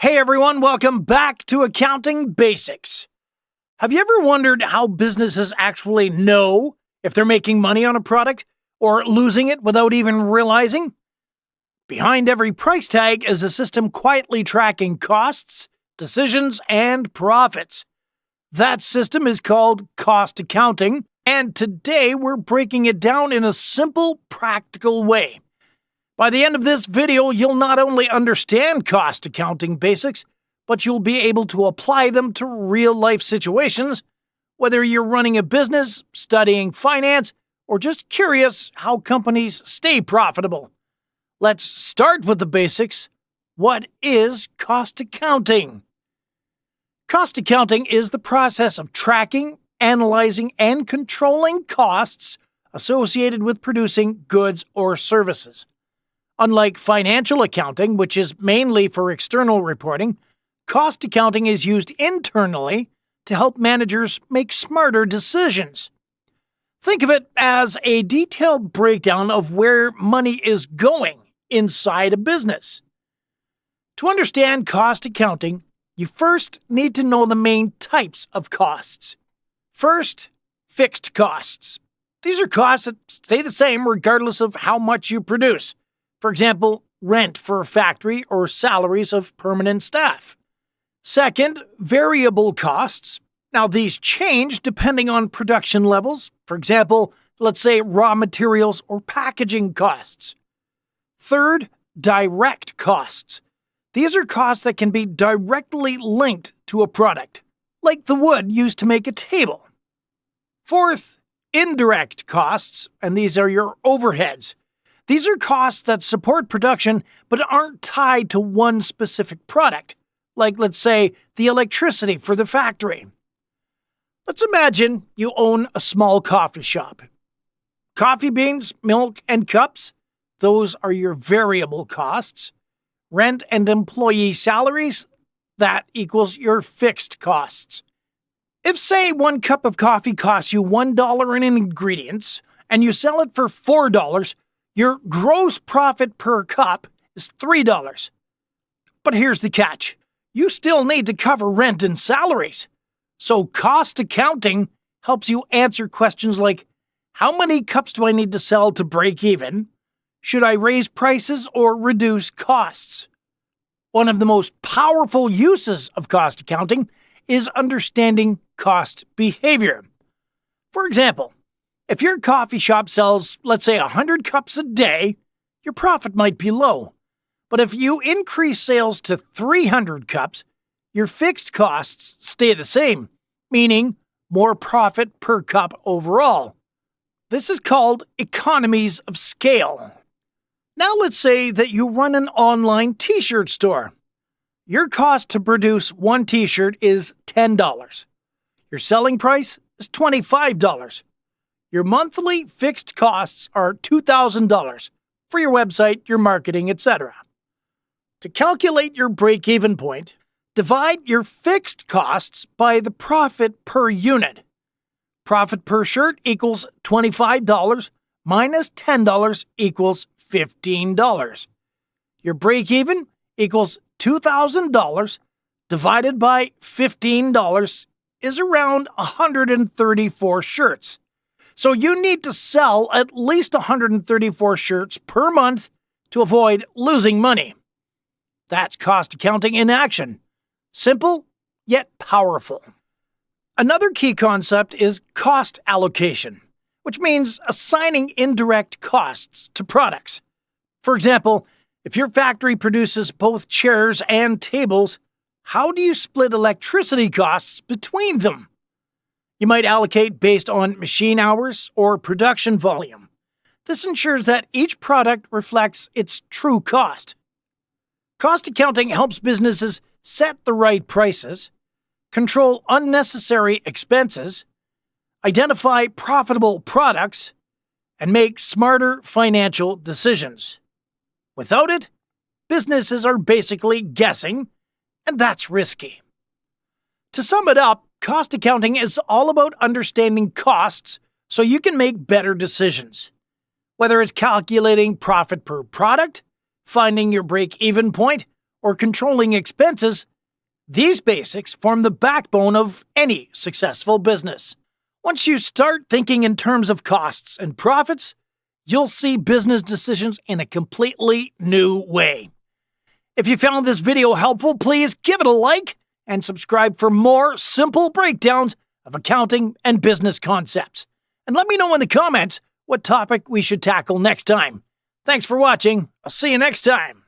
Hey everyone, welcome back to Accounting Basics. Have you ever wondered how businesses actually know if they're making money on a product or losing it without even realizing? Behind every price tag is a system quietly tracking costs, decisions, and profits. That system is called cost accounting, and today we're breaking it down in a simple, practical way. By the end of this video, you'll not only understand cost accounting basics, but you'll be able to apply them to real-life situations, whether you're running a business, studying finance, or just curious how companies stay profitable. Let's start with the basics. What is cost accounting? Cost accounting is the process of tracking, analyzing, and controlling costs associated with producing goods or services. Unlike financial accounting, which is mainly for external reporting, cost accounting is used internally to help managers make smarter decisions. Think of it as a detailed breakdown of where money is going inside a business. To understand cost accounting, you first need to know the main types of costs. First, fixed costs. These are costs that stay the same regardless of how much you produce. For example, rent for a factory or salaries of permanent staff. Second, variable costs. Now, these change depending on production levels. For example, let's say raw materials or packaging costs. Third, direct costs. These are costs that can be directly linked to a product, like the wood used to make a table. Fourth, indirect costs, and these are your overheads. These are costs that support production but aren't tied to one specific product, like, let's say, the electricity for the factory. Let's imagine you own a small coffee shop. Coffee beans, milk, and cups, those are your variable costs. Rent and employee salaries, that equals your fixed costs. If, say, 1 cup of coffee costs you $1 in ingredients and you sell it for $4, your gross profit per cup is $3. But here's the catch. You still need to cover rent and salaries. So cost accounting helps you answer questions like, how many cups do I need to sell to break even? Should I raise prices or reduce costs? One of the most powerful uses of cost accounting is understanding cost behavior. For example, if your coffee shop sells, let's say, 100 cups a day, your profit might be low. But if you increase sales to 300 cups, your fixed costs stay the same, meaning more profit per cup overall. This is called economies of scale. Now let's say that you run an online t-shirt store. Your cost to produce one t-shirt is $10. Your selling price is $25. Your monthly fixed costs are $2,000 for your website, your marketing, etc. To calculate your break-even point, divide your fixed costs by the profit per unit. Profit per shirt equals $25 minus $10 equals $15. Your break-even equals $2,000 divided by $15 is around 134 shirts. So you need to sell at least 134 shirts per month to avoid losing money. That's cost accounting in action. Simple, yet powerful. Another key concept is cost allocation, which means assigning indirect costs to products. For example, if your factory produces both chairs and tables, how do you split electricity costs between them? You might allocate based on machine hours or production volume. This ensures that each product reflects its true cost. Cost accounting helps businesses set the right prices, control unnecessary expenses, identify profitable products, and make smarter financial decisions. Without it, businesses are basically guessing, and that's risky. To sum it up, cost accounting is all about understanding costs so you can make better decisions. Whether it's calculating profit per product, finding your break-even point, or controlling expenses, these basics form the backbone of any successful business. Once you start thinking in terms of costs and profits, you'll see business decisions in a completely new way. If you found this video helpful, please give it a like and subscribe for more simple breakdowns of accounting and business concepts. And let me know in the comments what topic we should tackle next time. Thanks for watching. I'll see you next time.